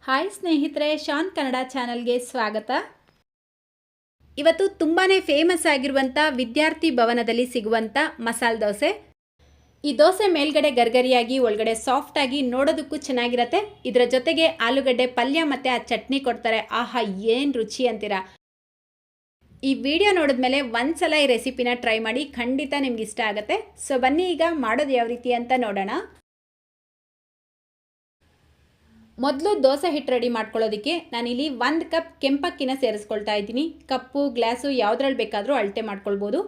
Hi ಸ್ನೇಹಿತರೆ, ಶಾನ್ ಕನ್ನಡ ಚಾನಲ್ಗೆ ಸ್ವಾಗತ. ಇವತ್ತು ತುಂಬಾನೇ ಫೇಮಸ್ ಆಗಿರುವಂಥ ವಿದ್ಯಾರ್ಥಿ ಭವನದಲ್ಲಿ ಸಿಗುವಂಥ ಮಸಾಲೆ ದೋಸೆ. ಈ ದೋಸೆ ಮೇಲ್ಗಡೆ ಗರ್ಗರಿಯಾಗಿ ಒಳಗಡೆ ಸಾಫ್ಟ್ ಆಗಿ ನೋಡೋದಕ್ಕೂ ಚೆನ್ನಾಗಿರುತ್ತೆ. ಇದರ ಜೊತೆಗೆ ಆಲೂಗಡ್ಡೆ ಪಲ್ಯ ಮತ್ತು ಆ ಚಟ್ನಿ ಕೊಡ್ತಾರೆ. ಆಹಾ, ಏನು ರುಚಿ ಅಂತೀರಾ. ಈ ವಿಡಿಯೋ ನೋಡಿದ್ಮೇಲೆ ಒಂದ್ಸಲ ಈ ರೆಸಿಪಿನ ಟ್ರೈ ಮಾಡಿ, ಖಂಡಿತ ನಿಮ್ಗೆ ಇಷ್ಟ ಆಗುತ್ತೆ. ಸೊ ಬನ್ನಿ ಈಗ ಮಾಡೋದು ಯಾವ ರೀತಿ ಅಂತ ನೋಡೋಣ. ಮೊದಲು ದೋಸೆ ಹಿಟ್ಟು ರೆಡಿ ಮಾಡ್ಕೊಳ್ಳೋದಕ್ಕೆ ನಾನಿಲ್ಲಿ 1 ಕಪ್ ಕೆಂಪಕ್ಕಿನ ಸೇರಿಸ್ಕೊಳ್ತಾ ಇದ್ದೀನಿ. ಕಪ್ಪು ಗ್ಲಾಸು ಯಾವುದ್ರಲ್ಲಿ ಬೇಕಾದರೂ ಅಳತೆ ಮಾಡ್ಕೊಳ್ಬೋದು.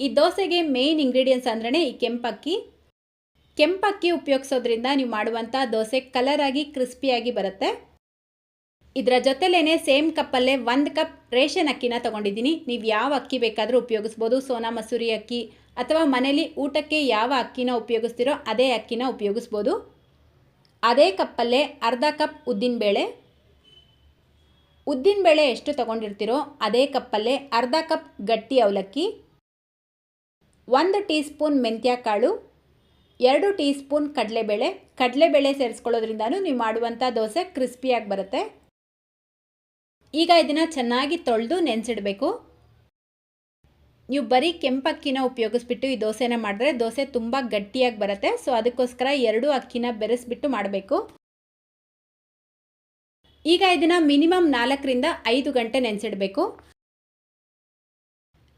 ಈ ದೋಸೆಗೆ ಮೇನ್ ಇಂಗ್ರೀಡಿಯೆಂಟ್ಸ್ ಅಂದ್ರೆ ಈ ಕೆಂಪಕ್ಕಿ ಉಪಯೋಗಿಸೋದ್ರಿಂದ ನೀವು ಮಾಡುವಂಥ ದೋಸೆ ಕಲರ್ ಆಗಿ ಕ್ರಿಸ್ಪಿಯಾಗಿ ಬರುತ್ತೆ. ಇದರ ಜೊತೆಲೇನೆ ಸೇಮ್ ಕಪ್ಪಲ್ಲೇ 1 ಕಪ್ ರೇಷನ್ ಅಕ್ಕಿನ ತೊಗೊಂಡಿದ್ದೀನಿ. ನೀವು ಯಾವ ಅಕ್ಕಿ ಬೇಕಾದರೂ ಉಪಯೋಗಿಸ್ಬೋದು. ಸೋನಾ ಮಸೂರಿ ಅಕ್ಕಿ ಅಥವಾ ಮನೇಲಿ ಊಟಕ್ಕೆ ಯಾವ ಅಕ್ಕಿನ ಉಪಯೋಗಿಸ್ತೀರೋ ಅದೇ ಅಕ್ಕಿನ ಉಪಯೋಗಿಸ್ಬೋದು. ಅದೇ ಕಪ್ಪಲ್ಲೇ ಅರ್ಧ ಕಪ್ ಉದ್ದಿನಬೇಳೆ ಎಷ್ಟು ತೊಗೊಂಡಿರ್ತೀರೋ ಅದೇ ಕಪ್ಪಲ್ಲೇ ಅರ್ಧ ಕಪ್ ಗಟ್ಟಿ ಅವಲಕ್ಕಿ, 1 ಟೀ ಸ್ಪೂನ್ ಮೆಂತ್ಯ ಕಾಳು, 2 ಟೀ ಸ್ಪೂನ್ ಕಡಲೆಬೇಳೆ ಸೇರಿಸ್ಕೊಳ್ಳೋದ್ರಿಂದನೂ ನೀವು ಮಾಡುವಂಥ ದೋಸೆ ಕ್ರಿಸ್ಪಿಯಾಗಿ ಬರುತ್ತೆ. ಈಗ ಇದನ್ನು ಚೆನ್ನಾಗಿ ತೊಳೆದು ನೆನೆಸಿಡಬೇಕು. ನೀವು ಬರೀ ಕೆಂಪಕ್ಕಿನ ಉಪಯೋಗಿಸ್ಬಿಟ್ಟು ಈ ದೋಸೆನ ಮಾಡಿದ್ರೆ ದೋಸೆ ತುಂಬ ಗಟ್ಟಿಯಾಗಿ ಬರುತ್ತೆ. ಸೊ ಅದಕ್ಕೋಸ್ಕರ 2 ಅಕ್ಕಿನ ಬೆರೆಸ್ಬಿಟ್ಟು ಮಾಡಬೇಕು. ಈಗ ಇದನ್ನು ಮಿನಿಮಮ್ 4 ರಿಂದ 5 ಗಂಟೆ ನೆನೆಸಿಡಬೇಕು.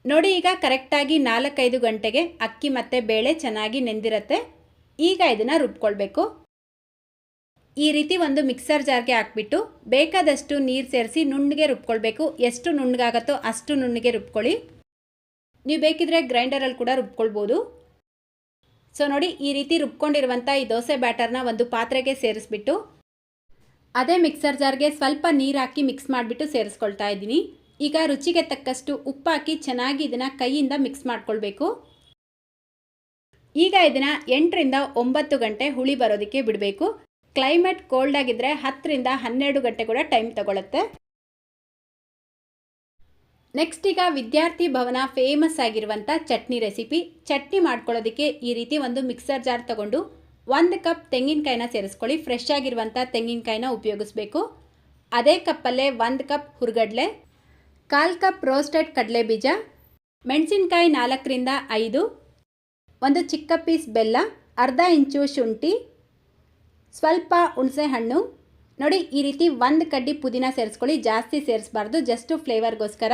ನೋಡಿ, ಈಗ ಕರೆಕ್ಟಾಗಿ 4-5 ಗಂಟೆಗೆ ಅಕ್ಕಿ ಮತ್ತು ಬೇಳೆ ಚೆನ್ನಾಗಿ ನೆಂದಿರುತ್ತೆ. ಈಗ ಇದನ್ನು ರುಬ್ಕೊಳ್ಬೇಕು. ಈ ರೀತಿ ಒಂದು ಮಿಕ್ಸರ್ ಜಾರ್ಗೆ ಹಾಕ್ಬಿಟ್ಟು ಬೇಕಾದಷ್ಟು ನೀರು ಸೇರಿಸಿ ನುಣ್ಣಗೆ ರುಬ್ಕೊಳ್ಬೇಕು. ಎಷ್ಟು ನುಣ್ಣಗಾಗತ್ತೋ ಅಷ್ಟು ನುಣ್ಣಗೆ ರುಬ್ಕೊಳ್ಳಿ. ನೀವು ಬೇಕಿದ್ರೆ ಗ್ರೈಂಡರಲ್ಲಿ ಕೂಡ ರುಬ್ಕೊಳ್ಬೋದು. ಸೊ ನೋಡಿ, ಈ ರೀತಿ ರುಬ್ಕೊಂಡಿರುವಂಥ ಈ ದೋಸೆ ಬ್ಯಾಟರ್ನ ಒಂದು ಪಾತ್ರೆಗೆ ಸೇರಿಸ್ಬಿಟ್ಟು ಅದೇ ಮಿಕ್ಸರ್ ಜಾರ್ಗೆ ಸ್ವಲ್ಪ ನೀರು ಹಾಕಿ ಮಿಕ್ಸ್ ಮಾಡಿಬಿಟ್ಟು ಸೇರಿಸ್ಕೊಳ್ತಾ ಇದ್ದೀನಿ. ಈಗ ರುಚಿಗೆ ತಕ್ಕಷ್ಟು ಉಪ್ಪು ಹಾಕಿ ಚೆನ್ನಾಗಿ ಇದನ್ನು ಕೈಯಿಂದ ಮಿಕ್ಸ್ ಮಾಡ್ಕೊಳ್ಬೇಕು. ಈಗ ಇದನ್ನು 8 ರಿಂದ 9 ಗಂಟೆ ಹುಳಿ ಬರೋದಕ್ಕೆ ಬಿಡಬೇಕು. ಕ್ಲೈಮೇಟ್ ಕೋಲ್ಡ್ ಆಗಿದ್ದರೆ 10 ರಿಂದ 12 ಗಂಟೆ ಕೂಡ ಟೈಮ್ ತಗೊಳುತ್ತೆ. ನೆಕ್ಸ್ಟ್ ಈಗ ವಿದ್ಯಾರ್ಥಿ ಭವನ ಫೇಮಸ್ ಆಗಿರುವಂಥ ಚಟ್ನಿ ರೆಸಿಪಿ. ಚಟ್ನಿ ಮಾಡ್ಕೊಳ್ಳೋದಕ್ಕೆ ಈ ರೀತಿ ಒಂದು ಮಿಕ್ಸರ್ ಜಾರ್ ತಗೊಂಡು 1 ಕಪ್ ತೆಂಗಿನಕಾಯಿನ ಸೇರಿಸ್ಕೊಳ್ಳಿ. ಫ್ರೆಶ್ ಆಗಿರುವಂಥ ತೆಂಗಿನಕಾಯಿನ ಉಪಯೋಗಿಸ್ಬೇಕು. ಅದೇ ಕಪ್ಪಲ್ಲೇ 1 ಕಪ್ ಹುರ್ಗಡ್ಲೆ, 1/4 ಕಪ್ ರೋಸ್ಟೆಡ್ ಕಡಲೆ ಬೀಜ, ಮೆಣಸಿನ್ಕಾಯಿ 4 ರಿಂದ 5, ಒಂದು ಚಿಕ್ಕ ಪೀಸ್ ಬೆಲ್ಲ, ಅರ್ಧ ಇಂಚು ಶುಂಠಿ, ಸ್ವಲ್ಪ ಹುಣಸೆ ಹಣ್ಣು. ನೋಡಿ, ಈ ರೀತಿ 1 ಕಡ್ಡಿ ಪುದೀನ ಸೇರಿಸ್ಕೊಳ್ಳಿ. ಜಾಸ್ತಿ ಸೇರಿಸಬಾರ್ದು, ಜಸ್ಟು ಫ್ಲೇವರ್ಗೋಸ್ಕರ.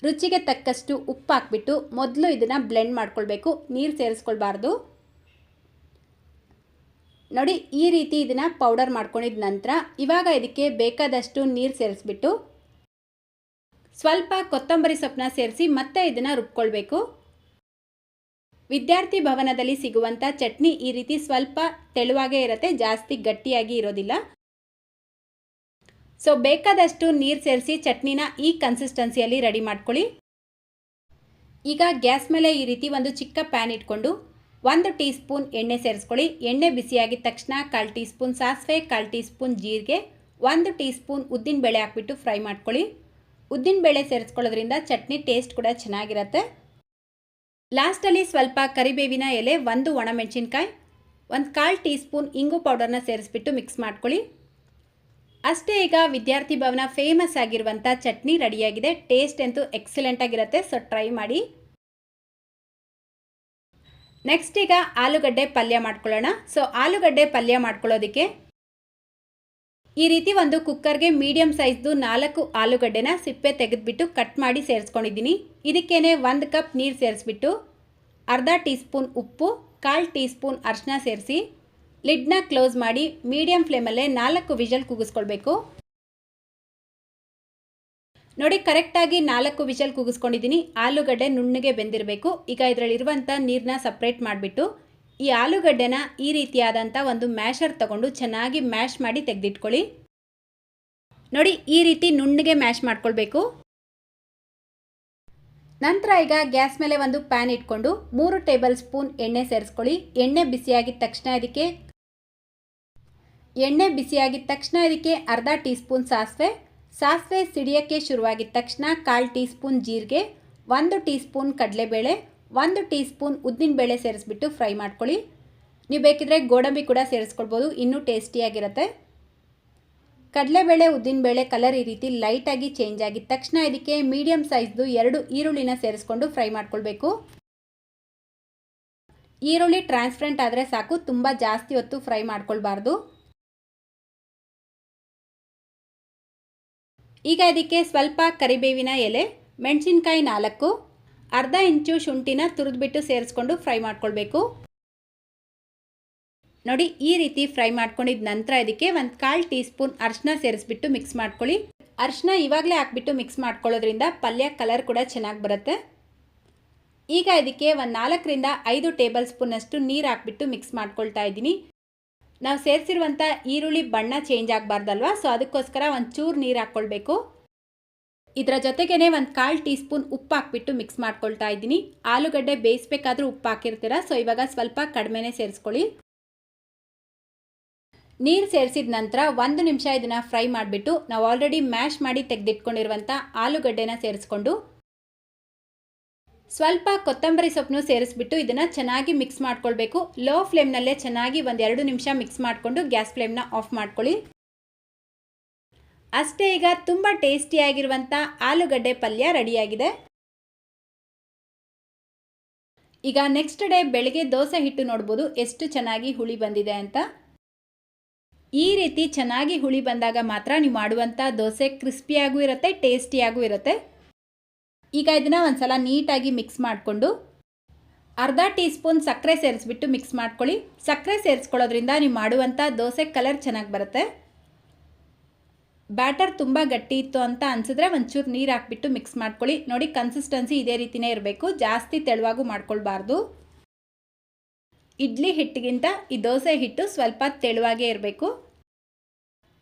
ರುಚಿಗೆ ತಕ್ಕಷ್ಟು ಉಪ್ಪು ಹಾಕ್ಬಿಟ್ಟು ಮೊದಲು ಇದನ್ನು ಬ್ಲೆಂಡ್ ಮಾಡ್ಕೊಳ್ಬೇಕು. ನೀರು ಸೇರಿಸ್ಕೊಳ್ಬಾರ್ದು. ನೋಡಿ, ಈ ರೀತಿ ಇದನ್ನು ಪೌಡರ್ ಮಾಡ್ಕೊಂಡಿದ ನಂತರ ಇವಾಗ ಇದಕ್ಕೆ ಬೇಕಾದಷ್ಟು ನೀರು ಸೇರಿಸ್ಬಿಟ್ಟು ಸ್ವಲ್ಪ ಕೊತ್ತಂಬರಿ ಸೊಪ್ಪನ್ನ ಸೇರಿಸಿ ಮತ್ತೆ ಇದನ್ನು ರುಬ್ಕೊಳ್ಬೇಕು. ವಿದ್ಯಾರ್ಥಿ ಭವನದಲ್ಲಿ ಸಿಗುವಂಥ ಚಟ್ನಿ ಈ ರೀತಿ ಸ್ವಲ್ಪ ತೆಳುವಾಗೇ ಇರುತ್ತೆ, ಜಾಸ್ತಿ ಗಟ್ಟಿಯಾಗಿ ಇರೋದಿಲ್ಲ. ಸೊ ಬೇಕಾದಷ್ಟು ನೀರು ಸೇರಿಸಿ ಚಟ್ನಿನ ಈ ಕನ್ಸಿಸ್ಟೆನ್ಸಿಯಲ್ಲಿ ರೆಡಿ ಮಾಡ್ಕೊಳ್ಳಿ. ಈಗ ಗ್ಯಾಸ್ ಮೇಲೆ ಈ ರೀತಿ ಒಂದು ಚಿಕ್ಕ ಪ್ಯಾನ್ ಇಟ್ಕೊಂಡು 1 ಟೀ ಸ್ಪೂನ್ ಎಣ್ಣೆ ಸೇರಿಸ್ಕೊಳ್ಳಿ. ಎಣ್ಣೆ ಬಿಸಿಯಾಗಿದ ತಕ್ಷಣ 1/4 ಟೀ ಸ್ಪೂನ್ ಸಾಸಿವೆ, 1/4 ಟೀ ಸ್ಪೂನ್ ಜೀರಿಗೆ, 1 ಟೀ ಸ್ಪೂನ್ ಉದ್ದಿನಬೇಳೆ ಹಾಕ್ಬಿಟ್ಟು ಫ್ರೈ ಮಾಡ್ಕೊಳ್ಳಿ. ಉದ್ದಿನಬೇಳೆ ಸೇರಿಸ್ಕೊಳ್ಳೋದ್ರಿಂದ ಚಟ್ನಿ ಟೇಸ್ಟ್ ಕೂಡ ಚೆನ್ನಾಗಿರುತ್ತೆ. ಲಾಸ್ಟಲ್ಲಿ ಸ್ವಲ್ಪ ಕರಿಬೇವಿನ ಎಲೆ, 1 ಒಣಮೆಣಸಿನ್ಕಾಯಿ, 1/4 ಟೀ ಸ್ಪೂನ್ ಇಂಗು ಪೌಡರ್ನ ಸೇರಿಸ್ಬಿಟ್ಟು ಮಿಕ್ಸ್ ಮಾಡ್ಕೊಳ್ಳಿ. ಅಷ್ಟೇ, ಈಗ ವಿದ್ಯಾರ್ಥಿ ಭವನ ಫೇಮಸ್ ಆಗಿರುವಂಥ ಚಟ್ನಿ ರೆಡಿಯಾಗಿದೆ. ಟೇಸ್ಟ್ ಅಂತೂ ಎಕ್ಸಲೆಂಟ್ ಆಗಿರುತ್ತೆ. ಸೊ ಟ್ರೈ ಮಾಡಿ. ನೆಕ್ಸ್ಟ್ ಈಗ ಆಲೂಗಡ್ಡೆ ಪಲ್ಯ ಮಾಡ್ಕೊಳ್ಳೋಣ. ಸೊ ಆಲೂಗಡ್ಡೆ ಪಲ್ಯ ಮಾಡ್ಕೊಳ್ಳೋದಕ್ಕೆ ಈ ರೀತಿ ಒಂದು ಕುಕ್ಕರ್ಗೆ ಮೀಡಿಯಮ್ ಸೈಜ್ದು 4 ಆಲೂಗಡ್ಡೆನ ಸಿಪ್ಪೆ ತೆಗೆದುಬಿಟ್ಟು ಕಟ್ ಮಾಡಿ ಸೇರಿಸ್ಕೊಂಡಿದ್ದೀನಿ. ಇದಕ್ಕೇನೆ 1 ಕಪ್ ನೀರು ಸೇರಿಸ್ಬಿಟ್ಟು ಅರ್ಧ ಟೀ ಸ್ಪೂನ್ ಉಪ್ಪು, 1/4 ಟೀ ಸ್ಪೂನ್ ಅರಿಶಿನ ಸೇರಿಸಿ ಲಿಡ್ನ ಕ್ಲೋಸ್ ಮಾಡಿ ಮೀಡಿಯಂ ಫ್ಲೇಮಲ್ಲೇ 4 ವಿಷಲ್ ಕೂಗಿಸ್ಕೊಳ್ಬೇಕು. ನೋಡಿ, ಕರೆಕ್ಟಾಗಿ 4 ವಿಷಲ್ ಕೂಗಿಸ್ಕೊಂಡಿದ್ದೀನಿ. ಆಲೂಗಡ್ಡೆ ನುಣ್ಣಗೆ ಬೆಂದಿರಬೇಕು. ಈಗ ಇದರಲ್ಲಿರುವಂಥ ನೀರನ್ನ ಸಪ್ರೇಟ್ ಮಾಡಿಬಿಟ್ಟು ಈ ಆಲೂಗಡ್ಡೆನ ಈ ರೀತಿಯಾದಂಥ ಒಂದು ಮ್ಯಾಶರ್ ತಗೊಂಡು ಚೆನ್ನಾಗಿ ಮ್ಯಾಶ್ ಮಾಡಿ ತೆಗೆದಿಟ್ಕೊಳ್ಳಿ. ನೋಡಿ, ಈ ರೀತಿ ನುಣ್ಣಗೆ ಮ್ಯಾಶ್ ಮಾಡ್ಕೊಳ್ಬೇಕು. ನಂತರ ಈಗ ಗ್ಯಾಸ್ ಮೇಲೆ ಒಂದು ಪ್ಯಾನ್ ಇಟ್ಕೊಂಡು 3 ಟೇಬಲ್ ಸ್ಪೂನ್ ಎಣ್ಣೆ ಸೇರಿಸ್ಕೊಳ್ಳಿ. ಎಣ್ಣೆ ಬಿಸಿಯಾಗಿದ ತಕ್ಷಣ ಇದಕ್ಕೆ ಅರ್ಧ ಟೀ ಸ್ಪೂನ್ ಸಾಸಿವೆ ಸಿಡಿಯೋಕ್ಕೆ ಶುರುವಾಗಿದ್ದ ತಕ್ಷಣ 1/4 ಟೀ ಸ್ಪೂನ್ ಜೀರಿಗೆ, 1 ಟೀ ಸ್ಪೂನ್ ಕಡಲೆಬೇಳೆ, 1 ಟೀ ಸ್ಪೂನ್ ಉದ್ದಿನಬೇಳೆ ಸೇರಿಸ್ಬಿಟ್ಟು ಫ್ರೈ ಮಾಡ್ಕೊಳ್ಳಿ. ನೀವು ಬೇಕಿದ್ರೆ ಗೋಡಂಬಿ ಕೂಡ ಸೇರಿಸ್ಕೊಳ್ಬೋದು, ಇನ್ನೂ ಟೇಸ್ಟಿಯಾಗಿರುತ್ತೆ. ಕಡಲೆಬೇಳೆ ಉದ್ದಿನಬೇಳೆ ಕಲರ್ ಈ ರೀತಿ ಲೈಟಾಗಿ ಚೇಂಜ್ ಆಗಿದ ತಕ್ಷಣ ಇದಕ್ಕೆ ಮೀಡಿಯಂ ಸೈಜ್ದು 2 ಈರುಳ್ಳಿನ ಸೇರಿಸ್ಕೊಂಡು ಫ್ರೈ ಮಾಡ್ಕೊಳ್ಬೇಕು. ಈರುಳ್ಳಿ ಟ್ರಾನ್ಸ್ಪರೆಂಟ್ ಆದರೆ ಸಾಕು, ತುಂಬ ಜಾಸ್ತಿ ಹೊತ್ತು ಫ್ರೈ ಮಾಡ್ಕೊಳ್ಬಾರ್ದು. ಈಗ ಇದಕ್ಕೆ ಸ್ವಲ್ಪ ಕರಿಬೇವಿನ ಎಲೆ, ಮೆಣಸಿನ್ಕಾಯಿ 4, ಅರ್ಧ ಇಂಚು ಶುಂಠಿನ ತುರಿದ್ಬಿಟ್ಟು ಸೇರಿಸ್ಕೊಂಡು ಫ್ರೈ ಮಾಡ್ಕೊಳ್ಬೇಕು. ನೋಡಿ ಈ ರೀತಿ ಫ್ರೈ ಮಾಡ್ಕೊಂಡಿದ ನಂತರ ಇದಕ್ಕೆ 1/4 ಟೀ ಸ್ಪೂನ್ ಅರಿಶಿನ ಸೇರಿಸ್ಬಿಟ್ಟು ಮಿಕ್ಸ್ ಮಾಡ್ಕೊಳ್ಳಿ. ಅರಿಶಿನ ಇವಾಗಲೇ ಹಾಕ್ಬಿಟ್ಟು ಮಿಕ್ಸ್ ಮಾಡ್ಕೊಳ್ಳೋದ್ರಿಂದ ಪಲ್ಯ ಕಲರ್ ಕೂಡ ಚೆನ್ನಾಗಿ ಬರುತ್ತೆ. ಈಗ ಇದಕ್ಕೆ 4 ರಿಂದ 5 ಟೇಬಲ್ ಸ್ಪೂನಷ್ಟು ನೀರು ಹಾಕ್ಬಿಟ್ಟು ಮಿಕ್ಸ್ ಮಾಡ್ಕೊಳ್ತಾ ಇದ್ದೀನಿ. ನಾವು ಸೇರಿಸಿರುವಂಥ ಈರುಳ್ಳಿ ಬಣ್ಣ ಚೇಂಜ್ ಆಗಬಾರ್ದಲ್ವಾ, ಸೊ ಅದಕ್ಕೋಸ್ಕರ ಒಂಚೂರು ನೀರು ಹಾಕ್ಕೊಳ್ಬೇಕು. ಇದರ ಜೊತೆಗೇ 1/4 ಟೀ ಸ್ಪೂನ್ ಉಪ್ಪು ಹಾಕ್ಬಿಟ್ಟು ಮಿಕ್ಸ್ ಮಾಡ್ಕೊಳ್ತಾ ಇದ್ದೀನಿ. ಆಲೂಗಡ್ಡೆ ಬೇಯಿಸಬೇಕಾದ್ರೂ ಉಪ್ಪು ಹಾಕಿರ್ತೀರ, ಸೊ ಇವಾಗ ಸ್ವಲ್ಪ ಕಡಿಮೆನೇ ಸೇರಿಸ್ಕೊಳ್ಳಿ. ನೀರು ಸೇರಿಸಿದ ನಂತರ 1 ನಿಮಿಷ ಇದನ್ನು ಫ್ರೈ ಮಾಡಿಬಿಟ್ಟು ನಾವು ಆಲ್ರೆಡಿ ಮ್ಯಾಶ್ ಮಾಡಿ ತೆಗೆದಿಟ್ಕೊಂಡಿರುವಂಥ ಆಲೂಗಡ್ಡೆನ ಸೇರಿಸ್ಕೊಂಡು ಸ್ವಲ್ಪ ಕೊತ್ತಂಬರಿ ಸೊಪ್ಪನ್ನು ಸೇರಿಸ್ಬಿಟ್ಟು ಇದನ್ನು ಚೆನ್ನಾಗಿ ಮಿಕ್ಸ್ ಮಾಡ್ಕೊಳ್ಬೇಕು. ಲೋ ಫ್ಲೇಮ್ನಲ್ಲೇ ಚೆನ್ನಾಗಿ 1-2 ನಿಮಿಷ ಮಿಕ್ಸ್ ಮಾಡಿಕೊಂಡು ಗ್ಯಾಸ್ ಫ್ಲೇಮ್ನ ಆಫ್ ಮಾಡ್ಕೊಳ್ಳಿ. ಅಷ್ಟೇ, ಈಗ ತುಂಬ ಟೇಸ್ಟಿಯಾಗಿರುವಂಥ ಆಲೂಗಡ್ಡೆ ಪಲ್ಯ ರೆಡಿಯಾಗಿದೆ. ಈಗ ನೆಕ್ಸ್ಟ್ ಡೇ ಬೆಳಗ್ಗೆ ದೋಸೆ ಹಿಟ್ಟು ನೋಡ್ಬೋದು ಎಷ್ಟು ಚೆನ್ನಾಗಿ ಹುಳಿ ಬಂದಿದೆ ಅಂತ. ಈ ರೀತಿ ಚೆನ್ನಾಗಿ ಹುಳಿ ಬಂದಾಗ ಮಾತ್ರ ನೀವು ಮಾಡುವಂಥ ದೋಸೆ ಕ್ರಿಸ್ಪಿಯಾಗೂ ಇರುತ್ತೆ, ಟೇಸ್ಟಿಯಾಗೂ ಇರುತ್ತೆ. ಈಗ ಇದನ್ನು ಒಂದ್ಸಲ ನೀಟಾಗಿ ಮಿಕ್ಸ್ ಮಾಡಿಕೊಂಡು ಅರ್ಧ ಟೀ ಸ್ಪೂನ್ ಸಕ್ಕರೆ ಸೇರಿಸ್ಬಿಟ್ಟು ಮಿಕ್ಸ್ ಮಾಡ್ಕೊಳ್ಳಿ. ಸಕ್ಕರೆ ಸೇರಿಸ್ಕೊಳ್ಳೋದ್ರಿಂದ ನೀವು ಮಾಡುವಂಥ ದೋಸೆ ಕಲರ್ ಚೆನ್ನಾಗಿ ಬರುತ್ತೆ. ಬ್ಯಾಟರ್ ತುಂಬ ಗಟ್ಟಿ ಇತ್ತು ಅಂತ ಅನಿಸಿದ್ರೆ ಒಂಚೂರು ನೀರು ಹಾಕ್ಬಿಟ್ಟು ಮಿಕ್ಸ್ ಮಾಡ್ಕೊಳ್ಳಿ. ನೋಡಿ ಕನ್ಸಿಸ್ಟೆನ್ಸಿ ಇದೇ ರೀತಿಯೇ ಇರಬೇಕು, ಜಾಸ್ತಿ ತೆಳುವಾಗೂ ಮಾಡ್ಕೊಳ್ಬಾರ್ದು. ಇಡ್ಲಿ ಹಿಟ್ಟಿಗಿಂತ ಈ ದೋಸೆ ಹಿಟ್ಟು ಸ್ವಲ್ಪ ತೆಳುವಾಗೇ ಇರಬೇಕು.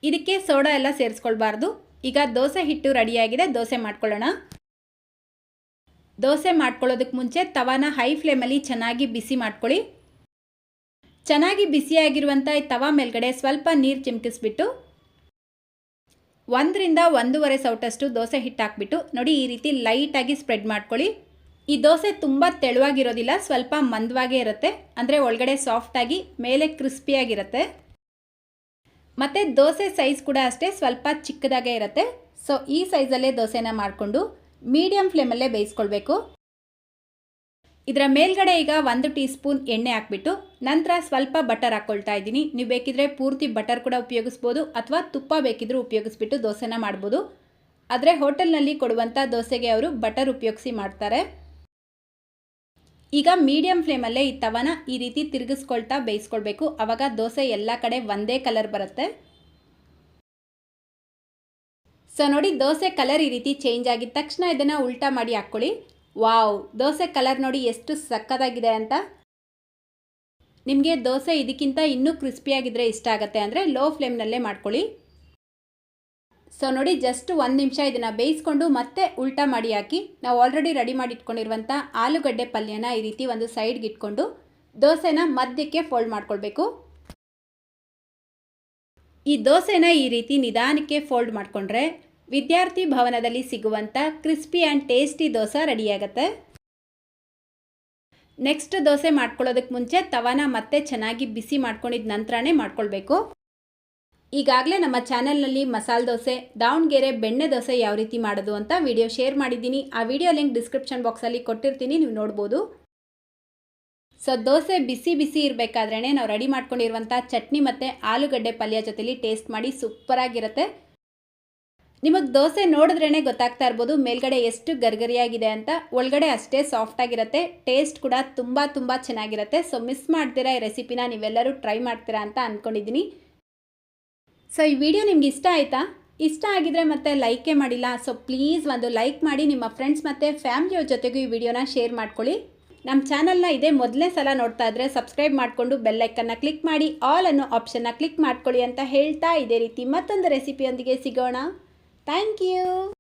ಇದಕ್ಕೆ ಸೋಡಾ ಎಲ್ಲ ಸೇರಿಸ್ಕೊಳ್ಬಾರ್ದು. ಈಗ ದೋಸೆ ಹಿಟ್ಟು ರೆಡಿಯಾಗಿದೆ, ದೋಸೆ ಮಾಡ್ಕೊಳ್ಳೋಣ. ದೋಸೆ ಮಾಡ್ಕೊಳ್ಳೋದಕ್ಕೆ ಮುಂಚೆ ತವಾನ ಹೈ ಫ್ಲೇಮಲ್ಲಿ ಚೆನ್ನಾಗಿ ಬಿಸಿ ಮಾಡ್ಕೊಳ್ಳಿ. ಚೆನ್ನಾಗಿ ಬಿಸಿಯಾಗಿರುವಂಥ ಈ ತವಾ ಮೇಲ್ಗಡೆ ಸ್ವಲ್ಪ ನೀರು ಚಿಮ್ಕಿಸ್ಬಿಟ್ಟು 1 ರಿಂದ 1.5 ಸೌಟಷ್ಟು ದೋಸೆ ಹಿಟ್ಟು ಹಾಕ್ಬಿಟ್ಟು ನೋಡಿ ಈ ರೀತಿ ಲೈಟಾಗಿ ಸ್ಪ್ರೆಡ್ ಮಾಡ್ಕೊಳ್ಳಿ. ಈ ದೋಸೆ ತುಂಬ ತೆಳುವಾಗಿರೋದಿಲ್ಲ, ಸ್ವಲ್ಪ ಮಂದವಾಗೇ ಇರುತ್ತೆ. ಅಂದರೆ ಒಳಗಡೆ ಸಾಫ್ಟಾಗಿ ಮೇಲೆ ಕ್ರಿಸ್ಪಿಯಾಗಿರುತ್ತೆ. ಮತ್ತು ದೋಸೆ ಸೈಜ್ ಕೂಡ ಅಷ್ಟೇ ಸ್ವಲ್ಪ ಚಿಕ್ಕದಾಗೇ ಇರುತ್ತೆ. ಸೊ ಈ ಸೈಜಲ್ಲೇ ದೋಸೆನ ಮಾಡಿಕೊಂಡು ಮೀಡಿಯಂ ಫ್ಲೇಮಲ್ಲೇ ಬೇಯಿಸ್ಕೊಳ್ಬೇಕು. ಇದರ ಮೇಲ್ಗಡೆ ಈಗ 1 ಟೀ ಸ್ಪೂನ್ ಎಣ್ಣೆ ಹಾಕ್ಬಿಟ್ಟು ನಂತರ ಸ್ವಲ್ಪ ಬಟರ್ ಹಾಕ್ಕೊಳ್ತಾ ಇದ್ದೀನಿ. ನೀವು ಬೇಕಿದ್ರೆ ಪೂರ್ತಿ ಬಟರ್ ಕೂಡ ಉಪಯೋಗಿಸ್ಬೋದು, ಅಥವಾ ತುಪ್ಪ ಬೇಕಿದ್ರೂ ಉಪಯೋಗಿಸ್ಬಿಟ್ಟು ದೋಸೆನ ಮಾಡ್ಬೋದು. ಆದರೆ ಹೋಟೆಲ್ನಲ್ಲಿ ಕೊಡುವಂಥ ದೋಸೆಗೆ ಅವರು ಬಟರ್ ಉಪಯೋಗಿಸಿ ಮಾಡ್ತಾರೆ. ಈಗ ಮೀಡಿಯಂ ಫ್ಲೇಮಲ್ಲೇ ಈ ತವನ ಈ ರೀತಿ ತಿರುಗಿಸ್ಕೊಳ್ತಾ ಬೇಯಿಸ್ಕೊಳ್ಬೇಕು. ಆವಾಗ ದೋಸೆ ಎಲ್ಲ ಕಡೆ ಒಂದೇ ಕಲರ್ ಬರುತ್ತೆ. ಸೊ ನೋಡಿ ದೋಸೆ ಕಲರ್ ಈ ರೀತಿ ಚೇಂಜ್ ಆಗಿದ ತಕ್ಷಣ ಇದನ್ನು ಉಲ್ಟಾ ಮಾಡಿ ಹಾಕ್ಕೊಳ್ಳಿ. ವಾವ್, ದೋಸೆ ಕಲರ್ ನೋಡಿ ಎಷ್ಟು ಸಕ್ಕತ್ತಾಗಿದೆ ಅಂತ. ನಿಮಗೆ ದೋಸೆ ಇದಕ್ಕಿಂತ ಇನ್ನೂ ಕ್ರಿಸ್ಪಿಯಾಗಿದ್ದರೆ ಇಷ್ಟ ಆಗುತ್ತೆ ಅಂದರೆ ಲೋ ಫ್ಲೇಮ್ನಲ್ಲೇ ಮಾಡ್ಕೊಳ್ಳಿ. ಸೊ ನೋಡಿ ಜಸ್ಟ್ 1 ನಿಮಿಷ ಇದನ್ನು ಬೇಯಿಸ್ಕೊಂಡು ಮತ್ತೆ ಉಲ್ಟಾ ಮಾಡಿ ಹಾಕಿ ನಾವು ಆಲ್ರೆಡಿ ರೆಡಿ ಮಾಡಿ ಇಟ್ಕೊಂಡಿರುವಂಥ ಆಲೂಗಡ್ಡೆ ಪಲ್ಯನ ಈ ರೀತಿ ಒಂದು ಸೈಡ್ಗೆ ಇಟ್ಕೊಂಡು ದೋಸೆನ ಮಧ್ಯಕ್ಕೆ ಫೋಲ್ಡ್ ಮಾಡ್ಕೊಳ್ಬೇಕು. ಈ ದೋಸೆನ ಈ ರೀತಿ ನಿಧಾನಕ್ಕೆ ಫೋಲ್ಡ್ ಮಾಡಿಕೊಂಡ್ರೆ ವಿದ್ಯಾರ್ಥಿ ಭವನದಲ್ಲಿ ಸಿಗುವಂಥ ಕ್ರಿಸ್ಪಿ ಆ್ಯಂಡ್ ಟೇಸ್ಟಿ ದೋಸೆ ರೆಡಿಯಾಗುತ್ತೆ. ನೆಕ್ಸ್ಟ್ ದೋಸೆ ಮಾಡ್ಕೊಳ್ಳೋದಕ್ಕೆ ಮುಂಚೆ ತವಾನ ಮತ್ತೆ ಚೆನ್ನಾಗಿ ಬಿಸಿ ಮಾಡ್ಕೊಂಡಿದ್ದ ನಂತರನೇ ಮಾಡ್ಕೊಳ್ಬೇಕು. ಈಗಾಗಲೇ ನಮ್ಮ ಚಾನಲ್ನಲ್ಲಿ ಮಸಾಲೆ ದೋಸೆ, ದಾವಣಗೆರೆ ಬೆಣ್ಣೆ ದೋಸೆ ಯಾವ ರೀತಿ ಮಾಡೋದು ಅಂತ ವಿಡಿಯೋ ಶೇರ್ ಮಾಡಿದ್ದೀನಿ. ಆ ವಿಡಿಯೋ ಲಿಂಕ್ ಡಿಸ್ಕ್ರಿಪ್ಷನ್ ಬಾಕ್ಸಲ್ಲಿ ಕೊಟ್ಟಿರ್ತೀನಿ, ನೀವು ನೋಡ್ಬೋದು. ಸೊ ದೋಸೆ ಬಿಸಿ ಬಿಸಿ ಇರಬೇಕಾದ್ರೇ ನಾವು ರೆಡಿ ಮಾಡ್ಕೊಂಡಿರುವಂಥ ಚಟ್ನಿ ಮತ್ತು ಆಲೂಗಡ್ಡೆ ಪಲ್ಯ ಜೊತೆಲಿ ಟೇಸ್ಟ್ ಮಾಡಿ ಸೂಪರಾಗಿರುತ್ತೆ. ನಿಮಗೆ ದೋಸೆ ನೋಡಿದ್ರೇ ಗೊತ್ತಾಗ್ತಾ ಇರ್ಬೋದು ಮೇಲ್ಗಡೆ ಎಷ್ಟು ಗರ್ಗರಿಯಾಗಿದೆ ಅಂತ, ಒಳಗಡೆ ಅಷ್ಟೇ ಸಾಫ್ಟಾಗಿರುತ್ತೆ. ಟೇಸ್ಟ್ ಕೂಡ ತುಂಬ ಚೆನ್ನಾಗಿರುತ್ತೆ. ಸೊ ಮಿಸ್ ಮಾಡ್ತೀರಾ ಈ ರೆಸಿಪಿನ, ನೀವೆಲ್ಲರೂ ಟ್ರೈ ಮಾಡ್ತೀರಾ ಅಂತ ಅಂದ್ಕೊಂಡಿದ್ದೀನಿ. ಸೊ ಈ ವಿಡಿಯೋ ನಿಮ್ಗೆ ಇಷ್ಟ ಆಯಿತಾ? ಇಷ್ಟ ಆಗಿದ್ರೆ ಮತ್ತೆ ಲೈಕೇ ಮಾಡಿಲ್ಲ. ಸೊ ಪ್ಲೀಸ್ ಒಂದು ಲೈಕ್ ಮಾಡಿ ನಿಮ್ಮ ಫ್ರೆಂಡ್ಸ್ ಮತ್ತು ಫ್ಯಾಮಿಲಿಯವ್ರ ಜೊತೆಗೂ ಈ ವಿಡಿಯೋನ ಶೇರ್ ಮಾಡ್ಕೊಳ್ಳಿ. ನಮ್ಮ ಚಾನಲ್ನ ಇದೇ ಮೊದಲನೇ ಸಲ ನೋಡ್ತಾ ಇದ್ದರೆ ಸಬ್ಸ್ಕ್ರೈಬ್ ಮಾಡಿಕೊಂಡು ಬೆಲ್ಲೈಕನ್ನ ಕ್ಲಿಕ್ ಮಾಡಿ ಆಲ್ ಅನ್ನೋ ಆಪ್ಷನ್ನ ಕ್ಲಿಕ್ ಮಾಡ್ಕೊಳ್ಳಿ ಅಂತ ಹೇಳ್ತಾ ಇದೇ ರೀತಿ ಮತ್ತೊಂದು ರೆಸಿಪಿಯೊಂದಿಗೆ ಸಿಗೋಣ. Thank you.